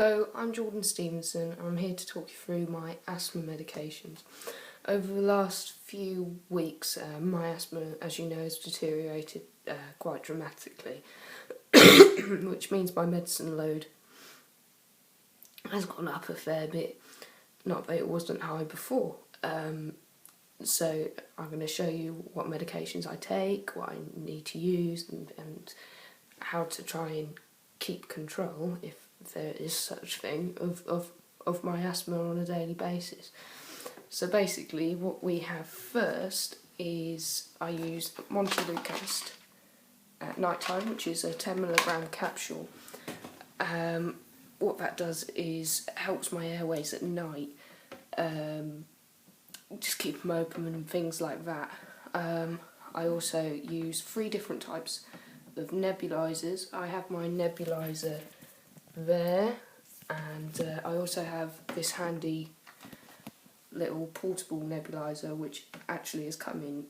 So, I'm Jordan Stevenson and I'm here to talk you through my asthma medications. Over the last few weeks, my asthma, as you know, has deteriorated quite dramatically, which means my medicine load has gone up a fair bit. Not that it wasn't high before. So I'm going to show you what medications I take, what I need to use, and how to try and keep control, if there is such thing, of my asthma on a daily basis. So basically what we have first is I use Montelukast at night time, which is a 10mg capsule. What that does is helps my airways at night, just keep them open and things like that. I also use 3 different types of nebulizers. I have my nebulizer there, and I also have this handy little portable nebulizer, which actually has come in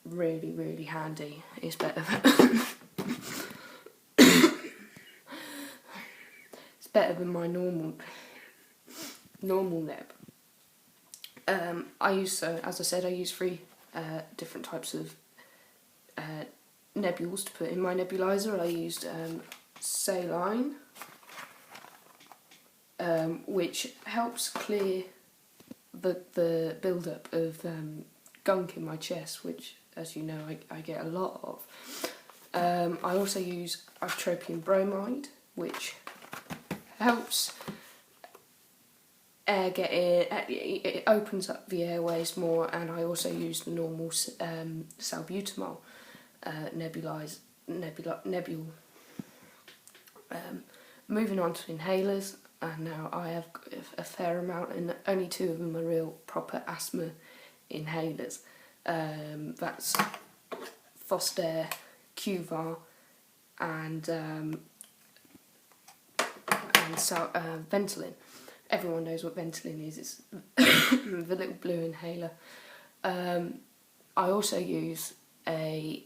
really handy. It's better it's better than my normal neb. As I said, I use 3 different types of nebules to put in my nebulizer. I used saline, which helps clear the build-up of gunk in my chest, which, as you know, I get a lot of. I also use isotropium bromide, which helps air get in. It opens up the airways more, and I also use the normal salbutamol nebule. Moving on to inhalers, and now I have a fair amount, and only 2 of them are real proper asthma inhalers. That's Foster, Qvar, and Ventolin. Everyone knows what Ventolin is. It's the little blue inhaler. I also use a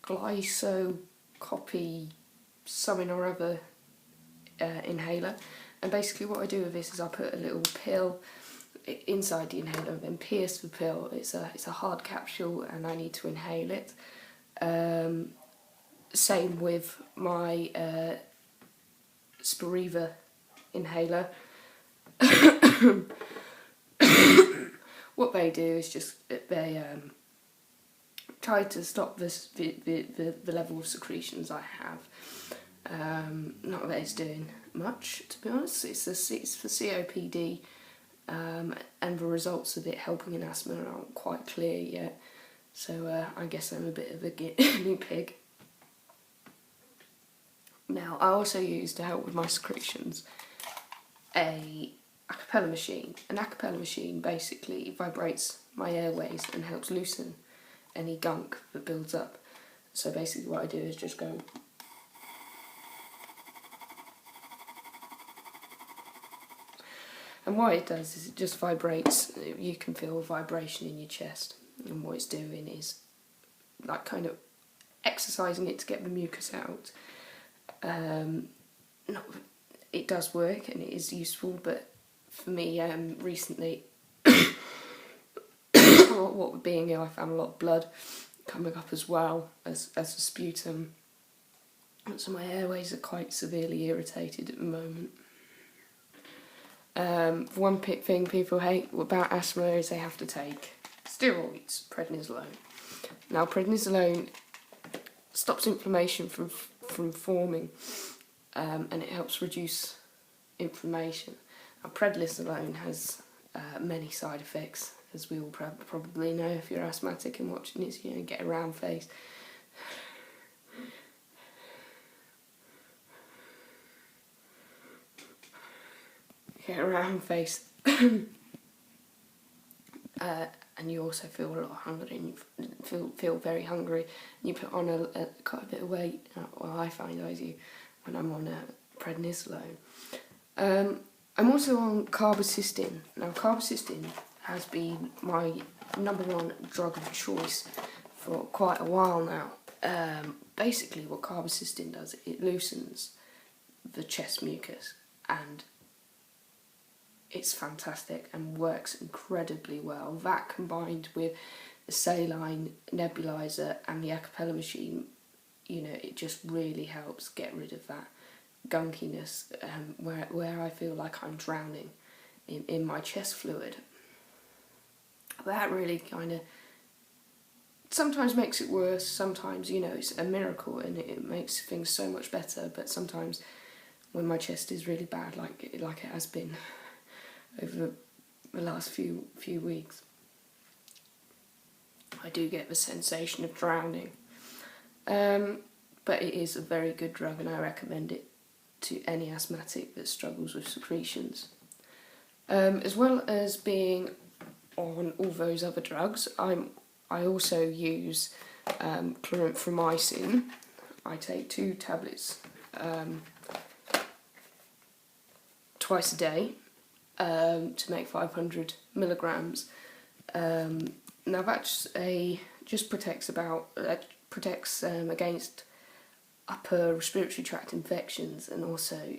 glycocopy something or other inhaler, and basically what I do with this is I put a little pill inside the inhaler and then pierce the pill. It's a hard capsule, and I need to inhale it. Same with my Spiriva inhaler. What they do is just they try to stop the level of secretions I have. Not that it's doing much, to be honest. It's for COPD, and the results of it helping in asthma aren't quite clear yet. So I guess I'm a bit of a guinea pig. Now, I also use, to help with my secretions, a acapella machine. An acapella machine basically vibrates my airways and helps loosen any gunk that builds up. So basically what I do is just go, and what it does is it just vibrates. You can feel a vibration in your chest, and what it's doing is like kind of exercising it to get the mucus out. It does work and it is useful, but for me, recently, what being ill, I found a lot of blood coming up as well as a sputum, so my airways are quite severely irritated at the moment. One thing people hate about asthma is they have to take steroids, prednisolone. Now, prednisolone stops inflammation from forming, and it helps reduce inflammation. Now, prednisolone has many side effects, as we all probably know if you're asthmatic and watching this. You know, get a round face. Get a round face. And you also feel a lot hungry, and you feel very hungry, and you put on quite a bit of weight. Well, I find I do when I'm on prednisolone. I'm also on carbamazepine. Now, carbamazepine has been my #1 drug of choice for quite a while now. Basically what carbamazepine does, it loosens the chest mucus, and it's fantastic and works incredibly well. That combined with the saline nebulizer and the a cappella machine, it just really helps get rid of that gunkiness, where I feel like I'm drowning in my chest fluid. That really kind of sometimes makes it worse. Sometimes, it's a miracle and it makes things so much better. But sometimes when my chest is really bad, like it has been over the last few weeks, I do get the sensation of drowning. But it is a very good drug, and I recommend it to any asthmatic that struggles with secretions. As well as being on all those other drugs, I also use clarithromycin. I take 2 tablets twice a day to make 500 milligrams. Now that's just protects against upper respiratory tract infections, and also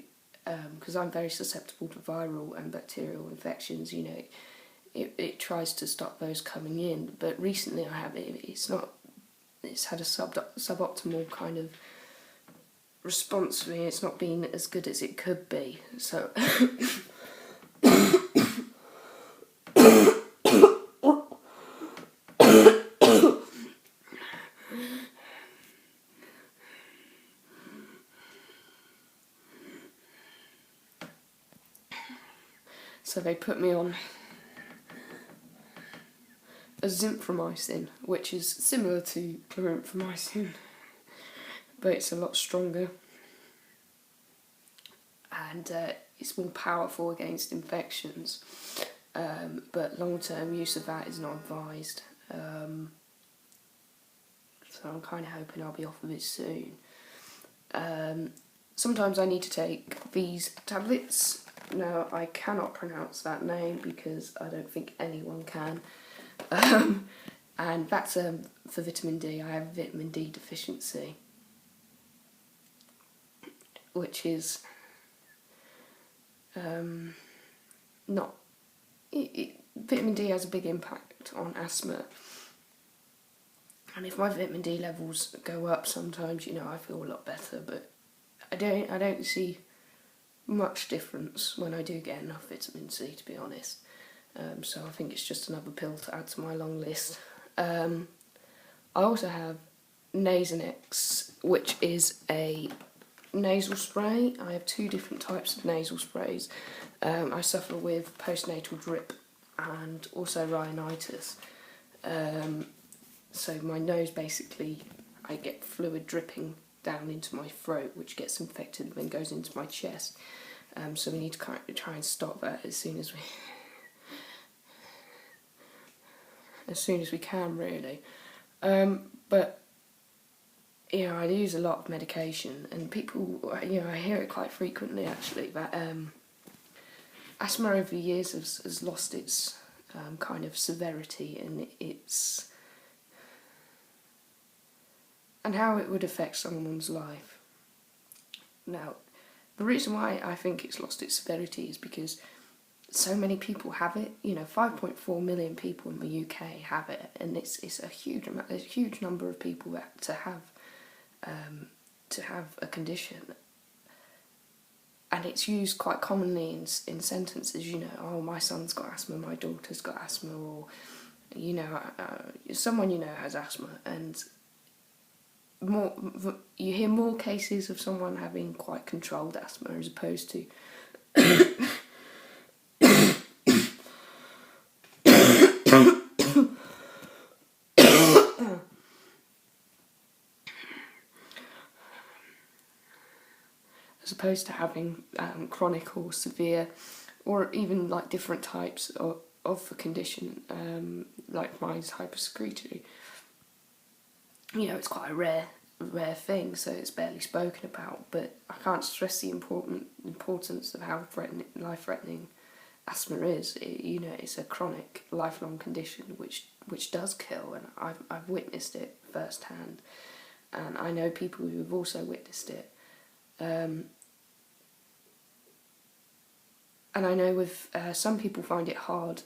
because I'm very susceptible to viral and bacterial infections, it tries to stop those coming in. But recently it's had a suboptimal kind of response to me. It's not been as good as it could be. So so they put me on azithromycin, which is similar to clarithromycin, but it's a lot stronger, and it's more powerful against infections, but long-term use of that is not advised, so I'm kind of hoping I'll be off of it soon. Sometimes I need to take these tablets. Now, I cannot pronounce that name because I don't think anyone can. And that's for vitamin D. I have vitamin D deficiency, which is not... vitamin D has a big impact on asthma. And if my vitamin D levels go up sometimes, I feel a lot better, but I don't see much difference when I do get enough vitamin C, to be honest. So I think it's just another pill to add to my long list. I also have Nasonex, which is a nasal spray. I have 2 different types of nasal sprays. I suffer with postnatal drip and also rhinitis. So my nose, basically, I get fluid dripping down into my throat, which gets infected and then goes into my chest. So we need to kind of try and stop that as soon as we can, really. But I use a lot of medication, and people, I hear it quite frequently actually, that asthma over the years has lost its kind of severity and how it would affect someone's life. Now, the reason why I think it's lost its severity is because so many people have it. 5.4 million people in the UK have it, and it's a huge amount. There's a huge number of people that to have a condition, and it's used quite commonly in sentences. Oh, my son's got asthma, my daughter's got asthma, or someone has asthma, and you hear more cases of someone having quite controlled asthma as opposed to having chronic or severe, or even like different types of the condition, like mine's hypersecretory. It's quite a rare thing, so it's barely spoken about, but I can't stress the importance of how life-threatening asthma is. It's a chronic, lifelong condition which does kill, and I've witnessed it firsthand, and I know people who have also witnessed it. And I know with some people find it hard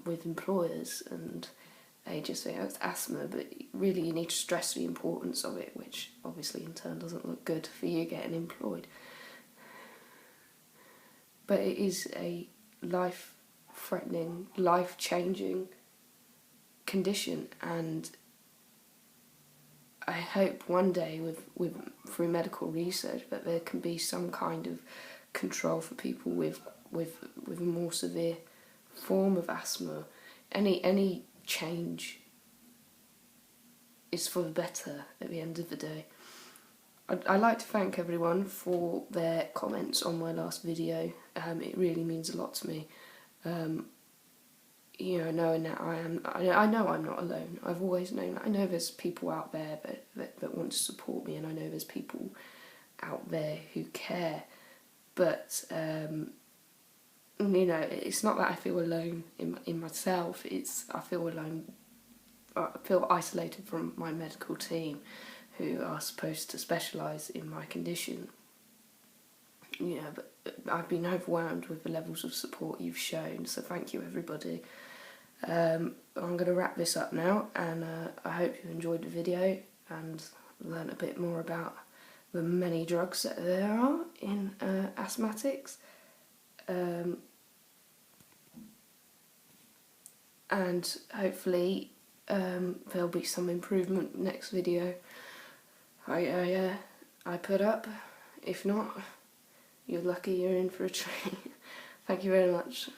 with employers, and they just say, oh, it's asthma, but really you need to stress the importance of it, which obviously in turn doesn't look good for you getting employed. But it is a life-threatening, life-changing condition, and I hope one day through medical research that there can be some kind of control for people with a more severe form of asthma. Any change is for the better at the end of the day. I'd like to thank everyone for their comments on my last video. It really means a lot to me. Knowing that I know I'm not alone. I've always known that. I know there's people out there that want to support me, and I know there's people out there who care. But it's not that I feel alone in myself. I feel alone. I feel isolated from my medical team, who are supposed to specialise in my condition. But I've been overwhelmed with the levels of support you've shown, so thank you everybody. I'm going to wrap this up now, and I hope you enjoyed the video and learned a bit more about the many drugs that there are in asthmatics. And hopefully there'll be some improvement next video I put up. If not, you're lucky you're in for a treat. Thank you very much.